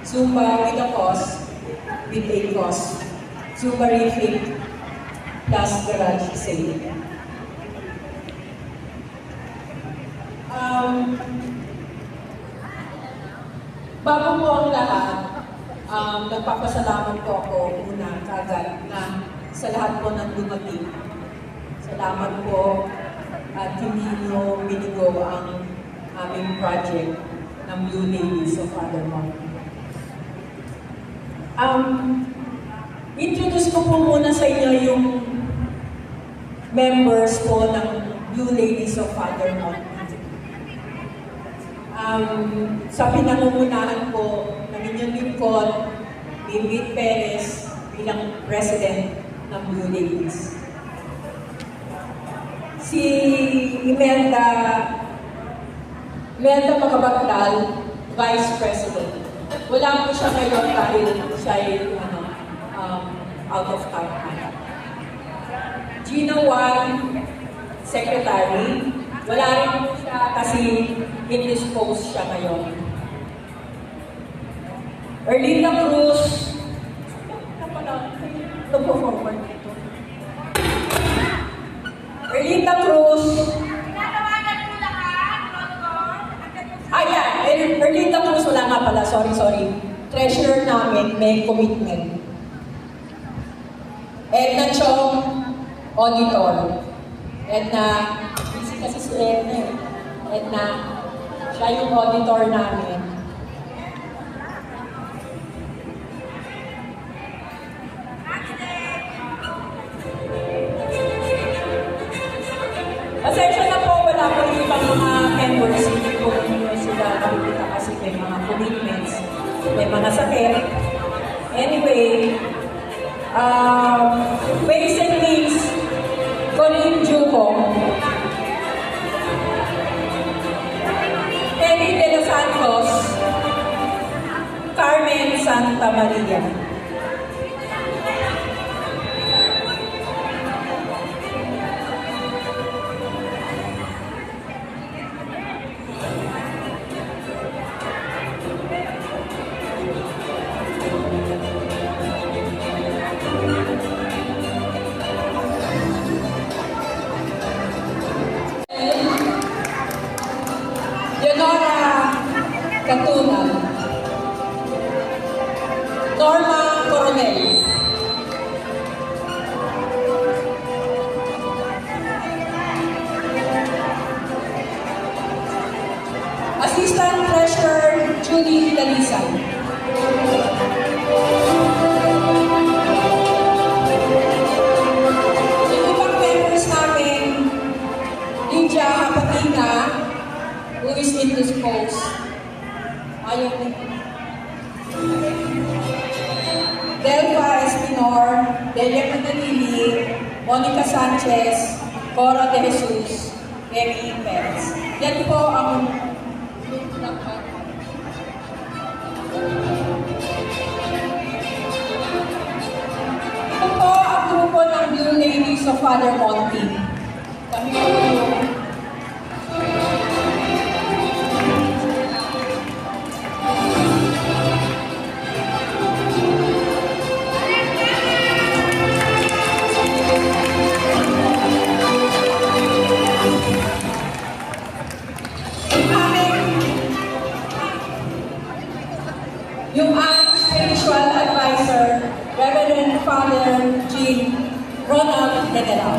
Zumba with a cause, with a cause. Zumba Refit plus garage sale. Bago po ang lahat, nagpapasalamat po ako una kagad na sa lahat po ng dumating. Salamat po at hindi nyo binigo ang aming project ng Blue Ladies of Father Mountain. Introduce ko po muna sa inyo yung members po ng Blue Ladies of Father Mountain. Sa pinangungunahan po ng inyong lingkod, David Perez bilang President ng Blue Ladies. Si Imelda Macabagdal, Vice President. Wala po siya ngayon dahil siya ay out of town. Gina Juan, Secretary. Wala rin po siya kasi indisposed siya ngayon. Erlinda Cruz, forward dito. Erlinda Cruz. Erlinda Cruz, wala nga pala, sorry. Treasurer namin, may commitment. Edna Chong, Auditor. Edna, busy kasi si Edna. Edna, siya yung auditor namin. Pasensya na po, wala po yung ibang mga members. Hindi po sila nakikita kasi may mga commitments, may mga sakit. Anyway, ways and means, Colin Jukong, Eddie De Los Santos, Carmen Santa Maria. Katunan, Norma Coronel, Assistant Treasurer Julie Dalisan, yung ibang members namin, Lydia Hapatina, who is indisposed. Delva Espinor, Delia Manalili, Monica Sanchez, Cora De Jesus, Emmy Perez. Yan po ang ito po ang grupo ng Blue Ladies of Father Monty. Kami po yung spiritual advisor, Reverend Father Ronald General.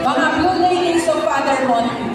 Mga Blue Ladies of Father Monty.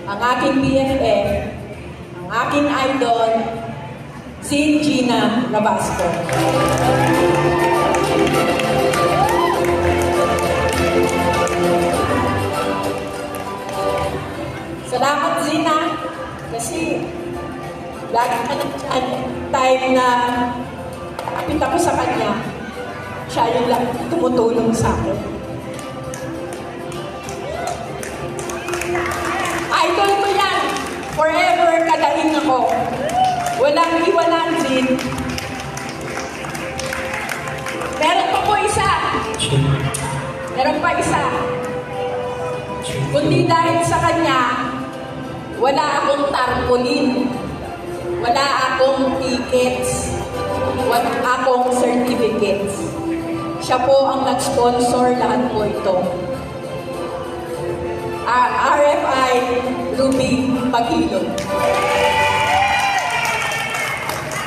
ang aking BFF, ang aking idol, si Gina Rabasco. Salamat, Gina, kasi lagi ka nagkaan time na kapit ako sa kanya, siya yung lang tumutulong sa akin. Idol ko yan. Forever kadaing ako. Walang iwanan din. Meron pa po isa. Meron pa isa. Kundi dahil sa kanya, wala akong tarpaulin. Wala akong tickets. Wala akong certificates. Siya po ang nag-sponsor lahat po ito. RFI Ruby Pagilog.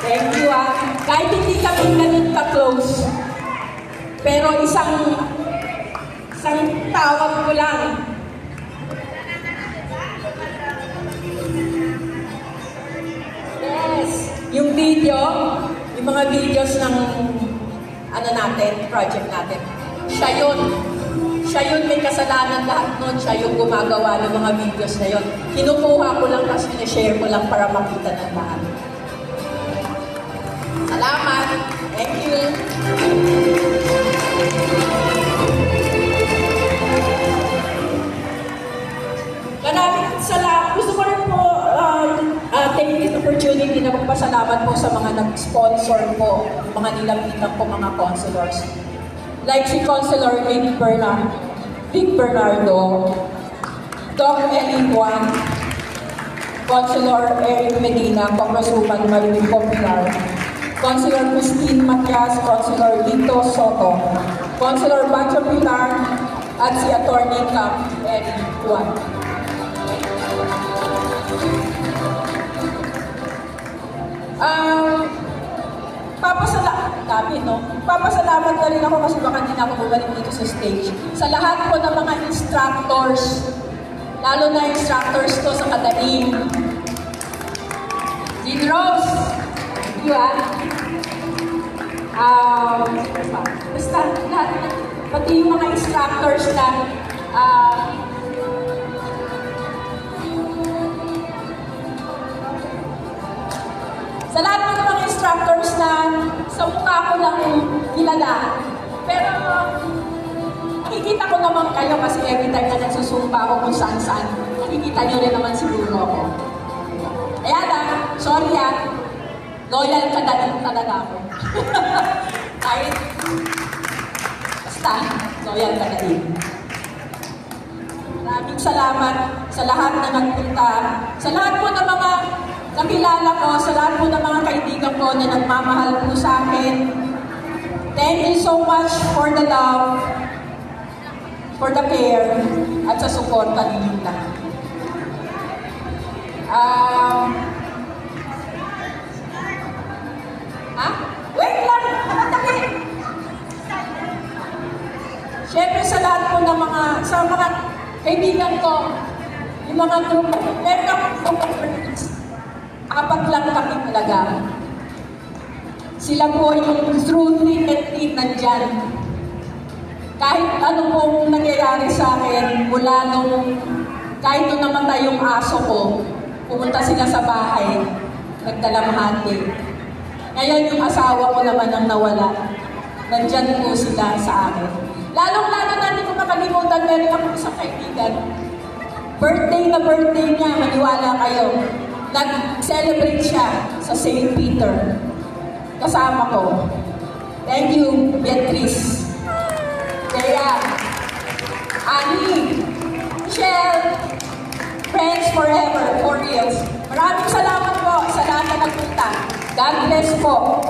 Thank you Kahit hindi kami ganun ka-close, pero isang tawag ko lang. Yes, yung video, yung mga videos ng project natin. Siya yun, may kasalanan lahat nun. Siya yung gumagawa ng mga videos na yun. Kinukuha ko lang kasi na-share ko lang para makita ng lahat. Salamat. Thank you. Maraming salamat. Gusto ko rin po take this opportunity na magpasalamat po sa mga nag-sponsor po, mga nilapitan po mga counselors. Like si Counselor Vic Bernardo, Doc Ellie Juan, Counselor Eric Medina, Congresswoman Marilyn Popular, Counselor Christine Matias, Counselor Lito Soto, Counselor Bancho Pilar, at si Attorney Cap Eric Juan. Papasalamat na rin ako kasi baka hindi na ako bumalik dito sa stage. Sa lahat po ng mga instructors, lalo na instructors ko sa Kadaing. Jean Rose, thank you basta lahat, pati yung mga instructors na sa lahat ng mga instructors na sa mukha ko lang kilala. Pero nakikita ko naman kayo kasi every time na nagsusumpa ako kung saan-saan, nakikita nyo rin naman siguro ako. Kaya lang, sorry loyal ka na rin talaga ako. Kahit, basta, loyal ka na rin. Maraming salamat sa lahat na nagpunta, sa lahat po ng mga kakilala ko, sa lahat po ng mga kaibigan ko na nagmamahal po sa akin. Thank you so much for the love, for the care, at sa suporta ninyo lahat. Wait lang! Nakataki! Siyempre sa lahat po ng sa mga kaibigan ko, yung mga group, meron akong group of friends. 4 lang kami talaga. Sila po yung through thick and thin nandyan. Kahit ano pong nangyayari sa akin, kahit nung namatay yung aso ko, pumunta sila sa bahay, nagdalamhati. Ngayon yung asawa ko naman ang nawala. Nandyan po sila sa akin. Lalong-lalo na hindi ko makalimutan, meron akong isang kaibigan. Birthday niya, maniwala kayo. Nag-celebrate siya sa St. Peter. Kasama ko. Thank you, Beatrice. Kaya, Annie, Michelle, friends forever, for reals. Maraming salamat po sa lahat na nagpunta. God bless po.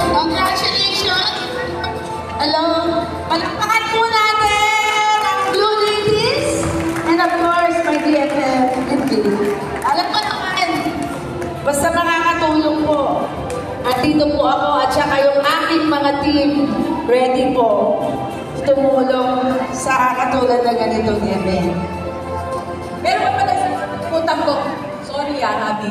Congratulations! Hello! Palakpakan po natin ang Blue Ladies and of course, my DFF and Billy. Alam ko naman, basta makakatulong po. At dito po ako at saka yung aking mga team ready po to tumulong sa katulad ng ganitong event. Meron pa pala sa utang ko. Sorry Abby.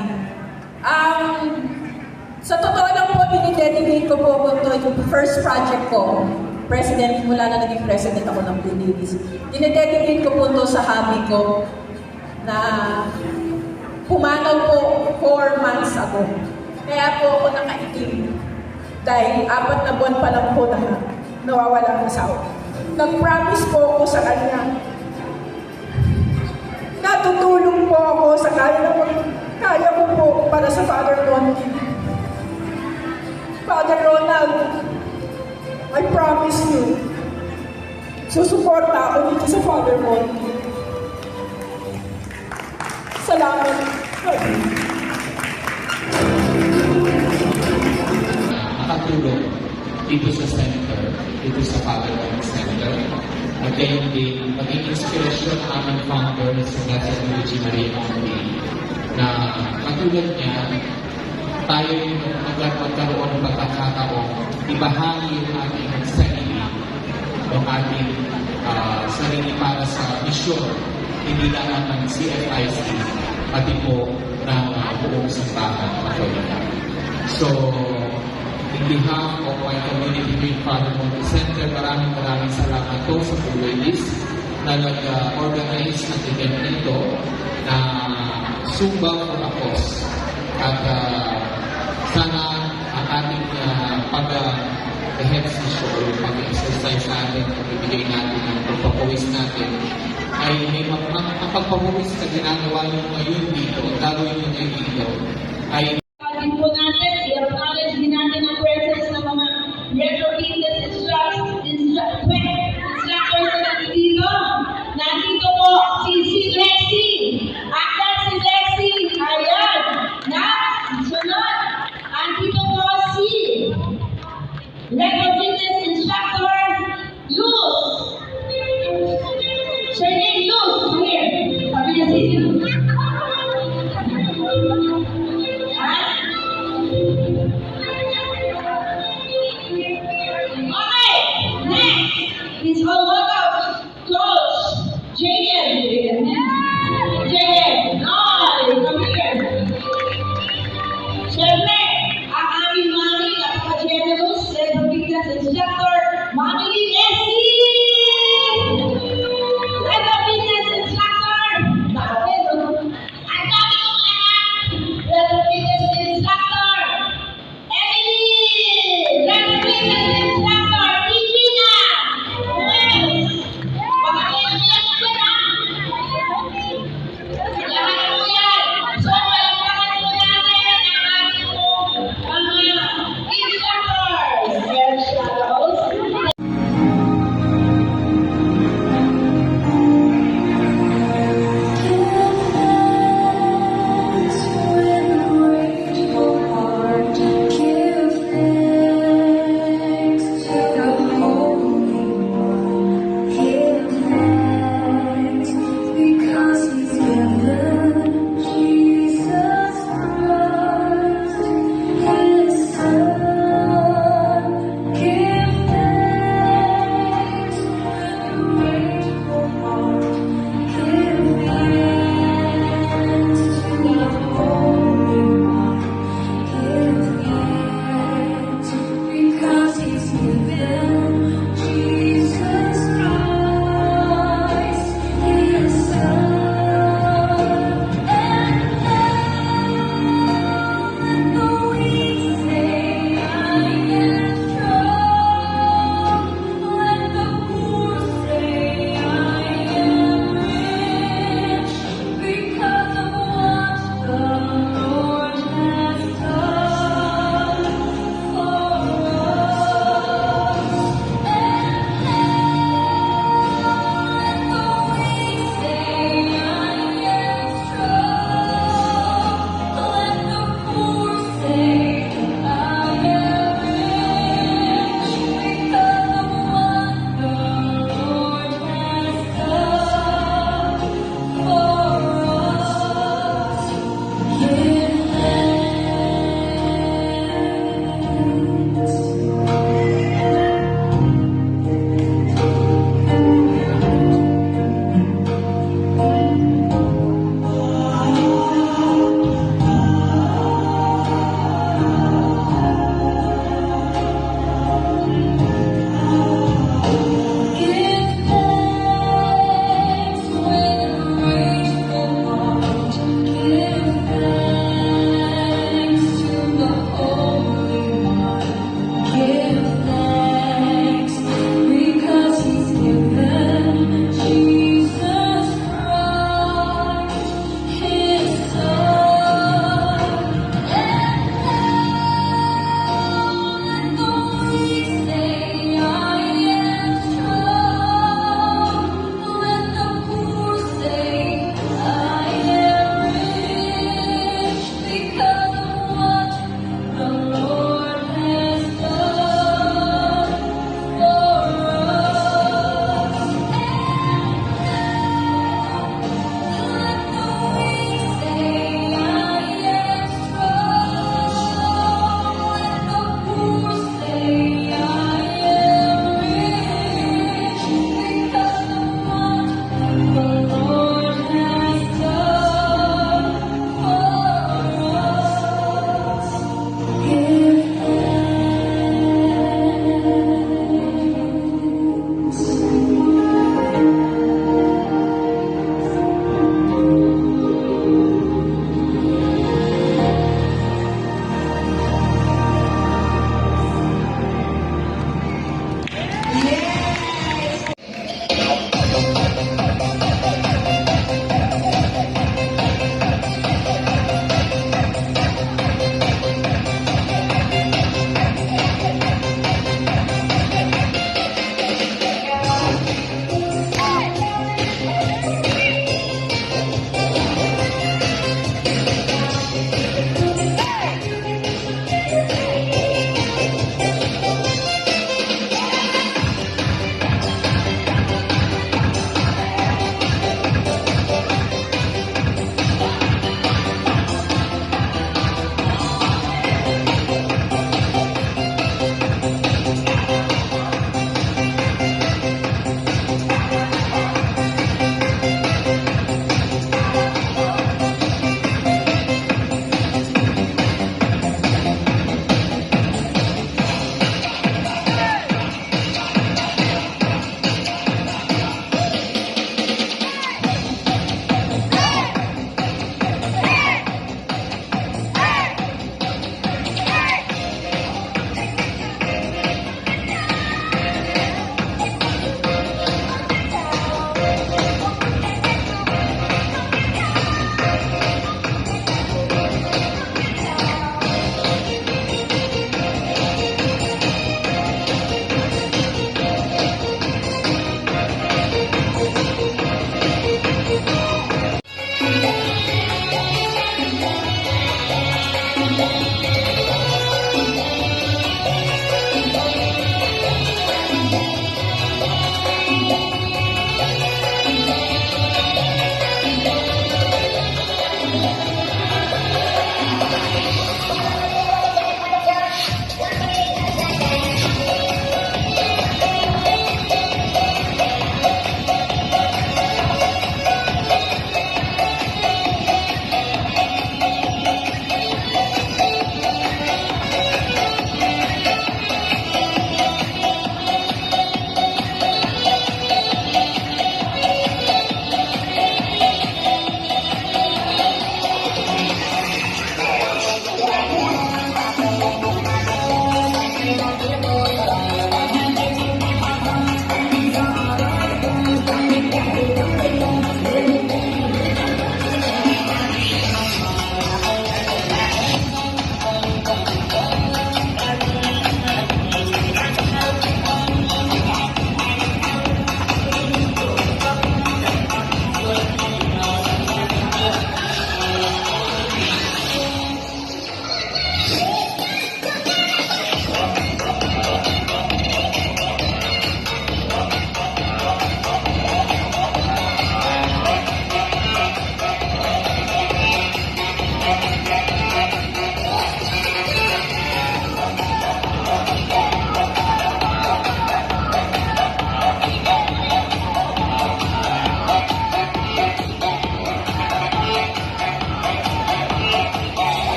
Sa totoo lang po, dinidedicate ko po ito yung first project ko. President, mula na naging president ako ng Blue Ladies. Dinidedicate ko po ito sa hobby ko na pumanaw po 4 months ago. Kaya po ako nakaitim. Dahil 4 na buwan pa lang po na nawawala ng sahod. Nag-promise po ako sa kanya. Natutulong po ako sa kaya ko po para sa Father Monty. Father Ronald, I promise you, susuporta ako dito sa Father Monty. Salamat. Nakatulong dito sa center, dito sa Father Monty Center. At gayon din, maging inspirasyon ang aming founder si Blessed Luigi Maria Monty na katulad niya, tayo yung magkaroon ng pagkakataon, ibahagi yung ating sarili, yung ating sarili para sa misyon, hindi lang ng CFIC, pati po ng buong simbahan Katolika. So, in behalf of my community with Father Monty Center, maraming salamat po sa Blue Ladies na nag-organize ng event nito na Zumba for a Cause. At sana ang ating pag-ehersisyo o pag-exercise natin, pagbibigay natin ng pagpapawis natin, ay may pagpapawis na ginagawa nyo ngayon dito, gagawin nyo ngayon dito, ay